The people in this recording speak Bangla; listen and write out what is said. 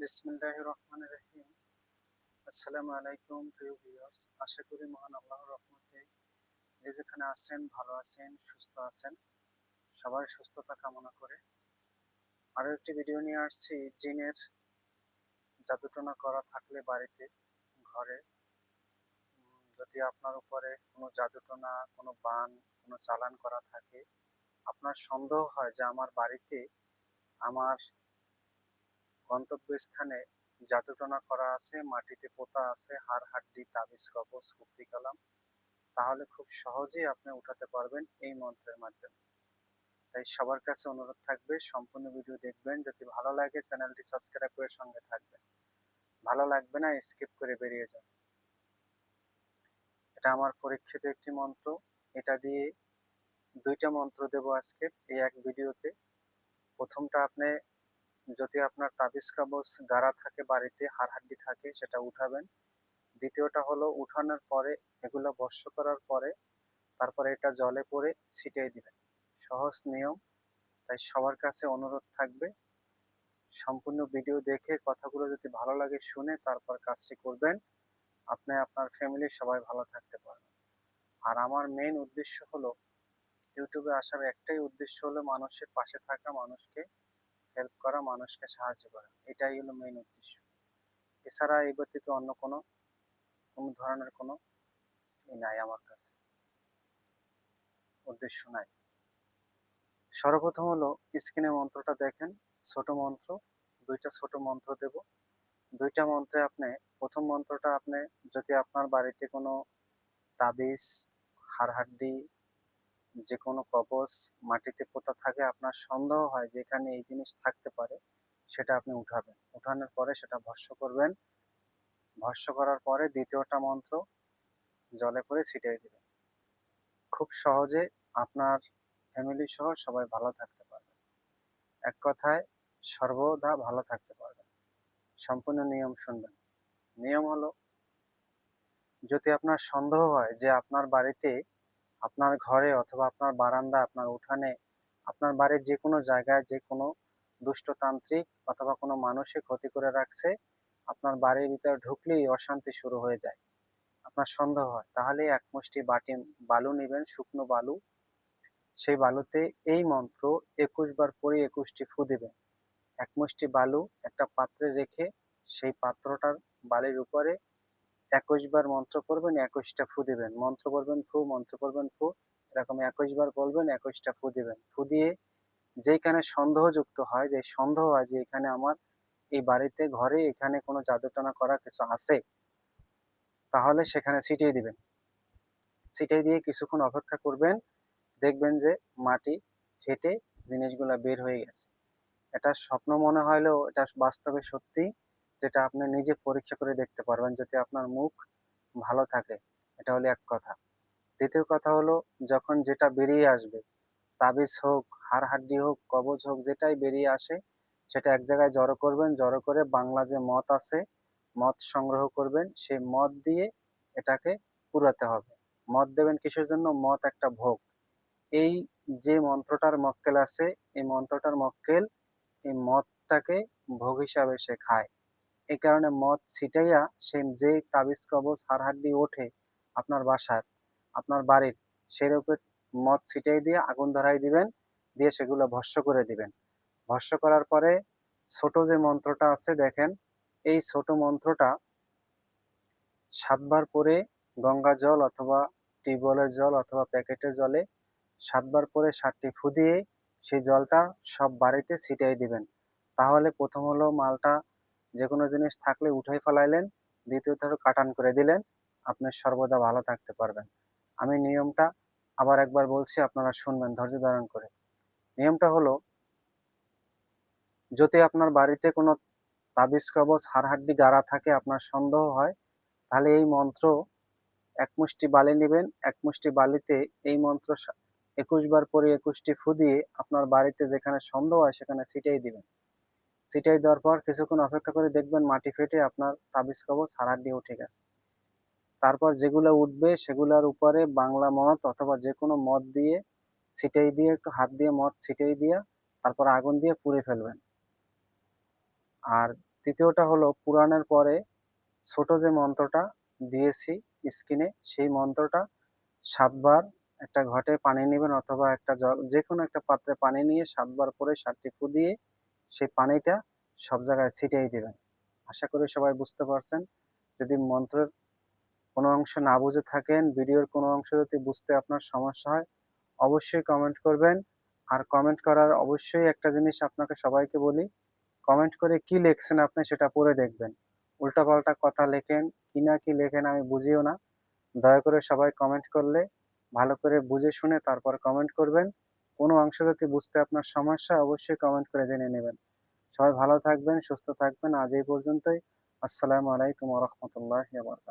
বিসমিল্লাহির রহমানির রহিম। আসসালামু আলাইকুম প্রিয় ভিউয়ার্স, আশা করি মহান আল্লাহর রহমতে যে যেখানে আছেন ভালো আছেন, সুস্থ আছেন। সবার সুস্থতা কামনা করে আরো একটি ভিডিও নিয়ে আসছি। জিনের জাদুটনা করা থাকলে বাড়িতে, ঘরে, যদি আপনার উপরে কোনো জাদুটনা, কোনো বান, কোনো চালান করা থাকে, আপনার সন্দেহ হয় যে আমার বাড়িতে, আমার গন্তব্যস্থানে জাদুটনা করা আছে, মাটিতে পোতা আছে, হাড় হাড্ডি, তাবিজ কবজ, কুফরি কালাম, তাহলে খুব সহজেই আপনি উঠাতে পারবেন এই মন্ত্রের মাধ্যমে। তাই সবার কাছে অনুরোধ থাকবে সম্পূর্ণ ভিডিও দেখবেন। যদি ভালো লাগে চ্যানেলটি সাবস্ক্রাইব করে সঙ্গে থাকবেন, ভালো লাগবে না স্কিপ করে বেরিয়ে যান। এটা আমার পরীক্ষিত একটি মন্ত্র। এটা দিয়ে দুইটা মন্ত্র দেব আজকে এই এক ভিডিওতে। প্রথমটা আপনি, যদি আপনার তাবিজ কবজ গাড়া থাকে বাড়িতে, হাড় হাড্ডি থাকে, সেটা উঠাবেন। দ্বিতীয়টা হলো উঠানোর পরে, এগুলো ভস্ম করার পরে তারপরে এটা জলে পড়ে ছিটিয়ে দিবেন। সহজ নিয়ম। তাই সবার কাছে অনুরোধ থাকবে সম্পূর্ণ ভিডিও দেখে কথাগুলো যদি ভালো লাগে শুনে তারপর কাজটি করবেন। আপনি আপনার ফ্যামিলির সবাই ভালো থাকতে পারবেন। আর আমার মেইন উদ্দেশ্য হলো, ইউটিউবে আসার একটাই উদ্দেশ্য হলো মানুষের পাশে থাকা, মানুষকে হেল্প করা, মানুষকে সাহায্য করা। এটাই হলো মেইন উদ্দেশ্য। এছাড়া এই ব্যতীত অন্য কোনো কোনো ধরনের কোনো নাই আমার কাছে, উদ্দেশ্য নাই। সর্বপ্রথম হলো স্ক্রিনে মন্ত্রটা দেখেন, ছোট মন্ত্র, দুইটা ছোট মন্ত্র দেব। দুইটা মন্ত্রে আপনি, প্রথম মন্ত্রটা আপনি, যদি আপনার বাড়িতে কোনো তাবিজ, হাড়হাড্ডি, যে কোনো কবচ মাটিতে পোতা থাকে, আপনার সন্দেহ হয় যে এখানে এই জিনিস থাকতে পারে, সেটা আপনি উঠাবেন। উঠানোর পরে সেটা ভস্ম করবেন। ভস্ম করার পরে দ্বিতীয়টা মন্ত্র জলে করে ছিটিয়ে দিবেন। খুব সহজে আপনার ফ্যামিলি সহ সবাই ভালো থাকতে পারবে। এক কথায় সর্বদা ভালো থাকতে পারবেন। সম্পূর্ণ নিয়ম শুনবেন। নিয়ম হলো, যদি আপনার সন্দেহ হয় যে আপনার বাড়িতে, আপনার ঘরে অথবা আপনার বারান্দা, আপনার উঠানে, আপনার বাড়ির যে কোনো জায়গায় যে কোনো দুষ্টতান্ত্রিক অথবা কোনো মানুষে ক্ষতি করে রাখছে, আপনার বাড়ির ভিতরে ঢুকলেই অশান্তি শুরু হয়ে যায়, আপনার সন্দেহ হয়, তাহলে এক মুষ্টি বালু নেবেন, শুকনো বালু। সেই বালুতে এই মন্ত্র 21 বার পরে 21টি ফু দিবেন। এক মুষ্টি বালু একটা পাত্রে রেখে সেই পাত্রটার বালির উপরে 21 বার মন্ত্র করবেন, 21টা ফু দিবেন। মন্ত্র করবেন ফু, মন্ত্র করবেন ফু, এরকম 21 বার বলবেন, 21টা ফু দিবেন। ফু দিয়ে যেখানে সন্দেহযুক্ত হয়, যে সন্দেহ হয় যে এখানে আমার এই বাড়িতে, ঘরে এখানে কোনো জাদুটনা করা কিছু আছে, তাহলে সেখানে ছিটিয়ে দিবেন। ছিটিয়ে দিয়ে কিছুক্ষণ অপেক্ষা করবেন, দেখবেন যে মাটি ফেটে জিনিসগুলা বের হয়ে গেছে। এটা স্বপ্ন মনে হলেও এটা বাস্তবে সত্যি, যেটা আপনি নিজে পরীক্ষা করে দেখতে পারবেন যদি আপনার মুখ ভালো থাকে। এটা হলো এক কথা। দ্বিতীয় কথা হলো, যখন যেটা বেরিয়ে আসবে, তাবিজ হোক, হাড় হাড্ডি হোক, কবজ হোক, যেটাই বেরিয়ে আসে সেটা এক জায়গায় জড়ো করবেন। জড়ো করে বাংলা যে মদ আছে, মদ সংগ্রহ করবেন। সেই মদ দিয়ে এটাকে পুরাতে হবে। মদ দেবেন কিসের জন্য? মদ একটা ভোগ। এই যে মন্ত্রটার মক্কেল আছে, এই মন্ত্রটার মক্কেল এই মদটাকে ভোগ হিসাবে সে খায়। এই কারণে মদ ছিটাইয়া সে, যেই তাবিজ কবজ হাড়হাড্ডি ওঠে আপনার বাসার, আপনার বাড়ির, সের উপর মদ ছিটাই দিয়ে আগুন ধরাই দিবেন। দিয়ে সেগুলো ভস্ম করে দিবেন। ভস্ম করার পরে ছোট যে মন্ত্রটা আছে দেখেন, এই ছোট মন্ত্রটা 7 বার পরে গঙ্গা জল অথবা টিউবওয়েলের জল অথবা প্যাকেটের জলে 7 বার পরে 7টি ফু দিয়ে সেই জলটা সব বাড়িতে ছিটিয়ে দিবেন। তাহলে প্রথম হলো মালটা, যে কোনো জিনিস থাকলে উঠাই ফেলাইলেন। দ্বিতীয়ত হলো কাটান করে দিলেন। আপনি সর্বদা ভালো থাকতে পারবেন। আমি নিয়মটা আবার একবার বলছি, আপনারা শুনবেন ধৈর্য ধারণ করে। নিয়মটা হলো, যদি আপনার বাড়িতে কোনো তাবিজ কবজ হাড়হাড্ডি গাড়া থাকে, আপনার সন্দেহ হয়, তাহলে এই মন্ত্র, এক মুষ্টি বালি নেবেন। এক মুষ্টি বালিতে এই মন্ত্র 21 বার পরে 21টি ফু দিয়ে আপনার বাড়িতে যেখানে সন্দেহ হয় সেখানে ছিটিয়ে দিবেন। ছিটিয়ে দেওয়ার পর কিছুক্ষণ অপেক্ষা করে দেখবেন মাটি ফেটে আপনার তাবিজ কবজ হাড়হাড্ডি উঠে গেছে। তারপর যেগুলো উঠবে সেগুলোর উপরে বাংলা মদ অথবা যে কোনো মদ দিয়ে ছিটিয়ে দিয়ে, একটু হাত দিয়ে মদ ছিটিয়ে দিয়ে তারপর আগুন দিয়ে পুড়ে ফেলবেন। আর তৃতীয়টা হলো পুরাণের পরে ছোট যে মন্ত্রটা দিয়েছি স্ক্রিনে, সেই মন্ত্রটা ৭ বার একটা ঘটে পানি নিবেন অথবা একটা জল যেকোনো একটা পাত্রে পানি নিয়ে ৭ বার করে ৭ টি ফু দিয়ে সেই পানিটা সব জায়গায় ছিটিয়ে দিবেন। আশা করি সবাই বুঝতে পারছেন। যদি মন্ত্রের কোনো অংশ না বুঝে থাকেন, ভিডিওর কোনো অংশ যদি বুঝতে আপনার সমস্যা হয়, অবশ্যই কমেন্ট করবেন। আর কমেন্ট করার অবশ্যই একটা জিনিস আপনাকে সবাইকে বলি, কমেন্ট করে কি লিখছেন আপনি সেটা পড়ে দেখবেন। উল্টাপাল্টা কথা লেখেন, কি না কি লেখেন আমি বুঝিও না। দয়া করে সবাই কমেন্ট করলে ভালো করে বুঝে শুনে তারপর কমেন্ট করবেন। কোনো অংশ যদি বুঝতে আপনার সমস্যা হয় অবশ্যই কমেন্ট করে জেনে নেবেন। সবাই ভালো থাকবেন, সুস্থ থাকবেন। আজ এই পর্যন্তই। আসসালামু আলাইকুম ওয়া রাহমাতুল্লাহি ওয়া বারাকাতুহু।